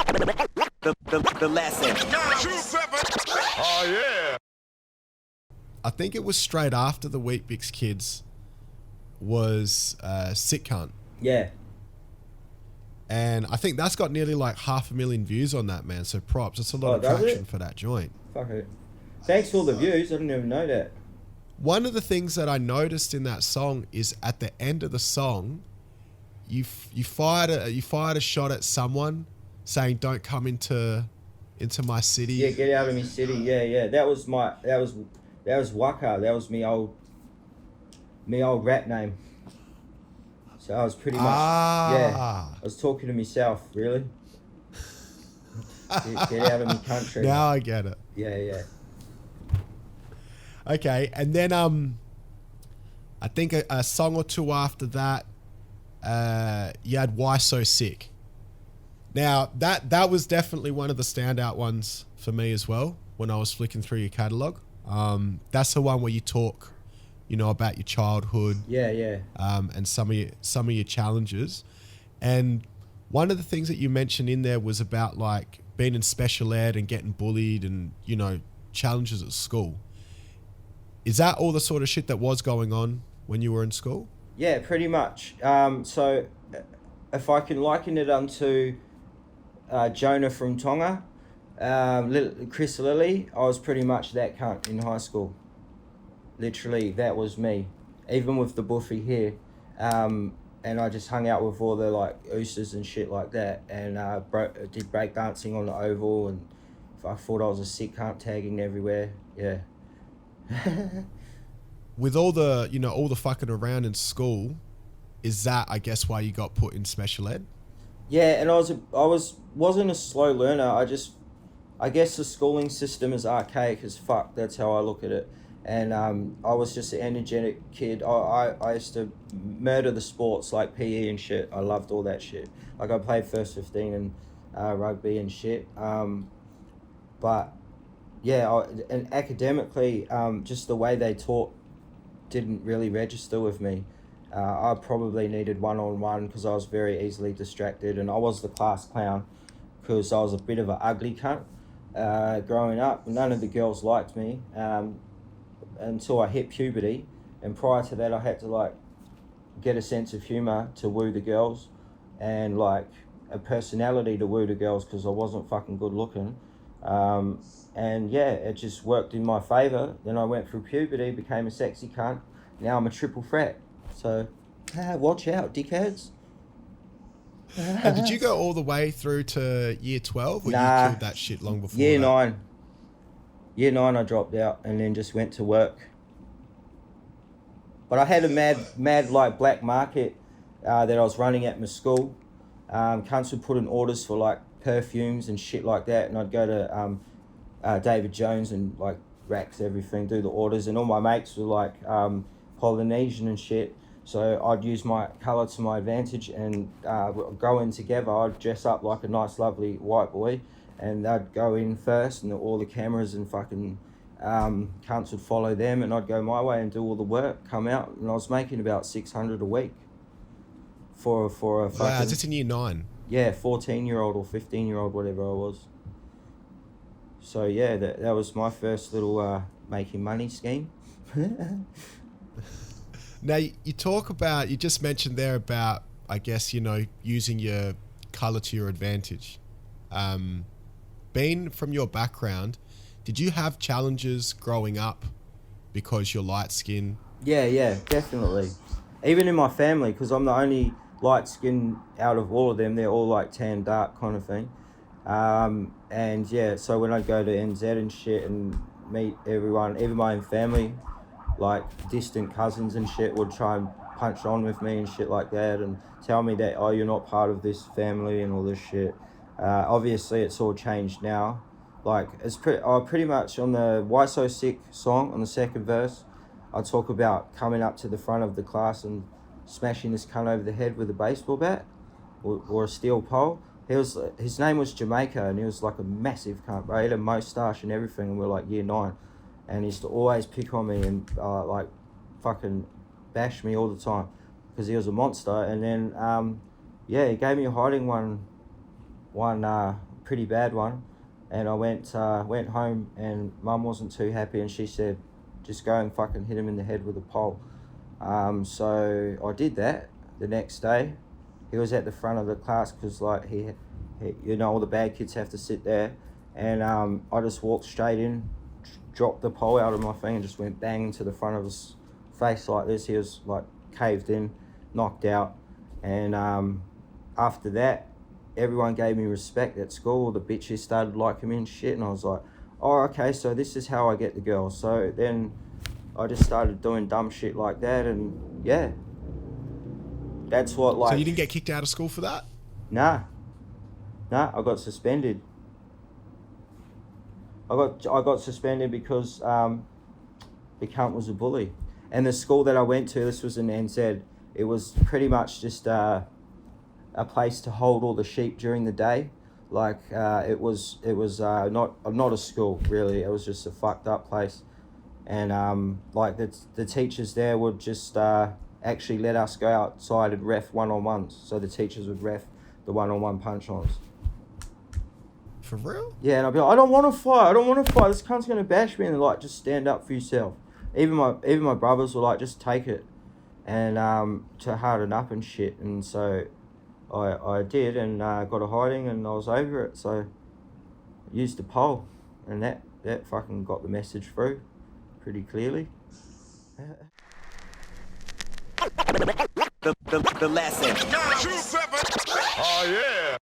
The lesson. Oh yeah. I think it was straight after the Wheat Bix Kids was Sick Cunt. Yeah. And I think that's got nearly like 500,000 views on that, man. So props. It's a lot of traction for that joint. Fuck it. Thanks for all the views. I didn't even know that. One of the things that I noticed in that song is at the end of the song, you fired a shot at someone saying, "Don't come into my city." Yeah, get out of my city. Yeah. That was Waka. That was me old rap name. So I was pretty much I was talking to myself, really. Get out of my country. Now I get it. Yeah. Okay, and then I think a song or two after that, you had Why So Sick. Now that was definitely one of the standout ones for me as well when I was flicking through your catalogue. That's the one where you talk, about your childhood. Yeah. And some of your challenges. And one of the things that you mentioned in there was about like being in special ed and getting bullied and, challenges at school. Is that all the sort of shit that was going on when you were in school? Yeah, pretty much. So if I can liken it unto Jonah from Tonga, Chris Lilly, I was pretty much that cunt in high school. Literally, that was me. Even with the buffy here. And I just hung out with all the like oosters and shit like that. And did breakdancing on the oval. And I thought I was a sick cunt, tagging everywhere. Yeah. With all the all the fucking around in school, is that I guess why you got put in special ed? Yeah, and I wasn't a slow learner. I guess the schooling system is archaic as fuck. That's how I look at it. And I was just an energetic kid. I used to murder the sports like PE and shit. I loved all that shit. Like I played first 15 and rugby and shit. But yeah, and academically, just the way they taught didn't really register with me. I probably needed one-on-one because I was very easily distracted, and I was the class clown because I was a bit of an ugly cunt growing up. None of the girls liked me until I hit puberty, and prior to that I had to like get a sense of humour to woo the girls and like a personality to woo the girls because I wasn't fucking good looking. And yeah, it just worked in my favour. Then I went through puberty, became a sexy cunt. Now I'm a triple threat. So, watch out, dickheads. And did you go all the way through to year 12? Or nah, you killed that shit long before year that? 9. Year 9 I dropped out and then just went to work. But I had a mad like black market that I was running at my school. Cunts would put in orders for like perfumes and shit like that, and I'd go to David Jones and like racks everything, do the orders, and all my mates were like Polynesian and shit, so I'd use my colour to my advantage and go in together. I'd dress up like a nice lovely white boy and they'd go in first and all the cameras and fucking cunts would follow them, and I'd go my way and do all the work, come out, and I was making about 600 a week for a fucking... Wow, is this in year 9? Yeah, 14-year-old or 15-year-old, whatever I was. So yeah, that was my first little making money scheme. Now, you just mentioned there about, I guess, using your colour to your advantage. Being from your background, did you have challenges growing up because you're light skin? Yeah, definitely. Even in my family, because I'm the only light skin out of all of them, they're all like tan dark kind of thing. And yeah, so when I go to NZ and shit and meet everyone, even my own family, like distant cousins and shit would try and punch on with me and shit like that and tell me that, oh, you're not part of this family and all this shit. Obviously it's all changed now. Like it's pretty much on the Why So Sick song, on the second verse, I talk about coming up to the front of the class and smashing this cunt over the head with a baseball bat or a steel pole. His name was Jamaica, and he was like a massive cunt, bro. He had a moustache and everything, and we were like year 9. And he used to always pick on me and like fucking bash me all the time because he was a monster. And then, yeah, he gave me a hiding one pretty bad one. And I went home, and Mum wasn't too happy, and she said, just go and fucking hit him in the head with a pole. So I did that the next day. He was at the front of the class because, like, he you know, all the bad kids have to sit there. And I just walked straight in, dropped the pole out of my thing, and just went bang into the front of his face like this. He was, like, caved in, knocked out. And after that, everyone gave me respect at school. The bitches started liking me and shit. And I was like, oh, okay, so this is how I get the girls. So then I just started doing dumb shit like that. And, yeah. That's what, like... So you didn't get kicked out of school for that? Nah, I got suspended. I got suspended because the cunt was a bully. And the school that I went to, this was in NZ, it was pretty much just a place to hold all the sheep during the day. Like, it was not a school, really. It was just a fucked up place. And, like, the teachers there would just actually let us go outside and ref one-on-ones. So the teachers would ref the one-on-one punch-ons. For real? Yeah, and I'd be like, I don't want to fight. This cunt's going to bash me. And they're like, just stand up for yourself. Even my brothers were like, just take it. And to harden up and shit. And so I did, and got a hiding, and I was over it. So I used the pole, and that fucking got the message through pretty clearly. The lesson. Oh, yeah.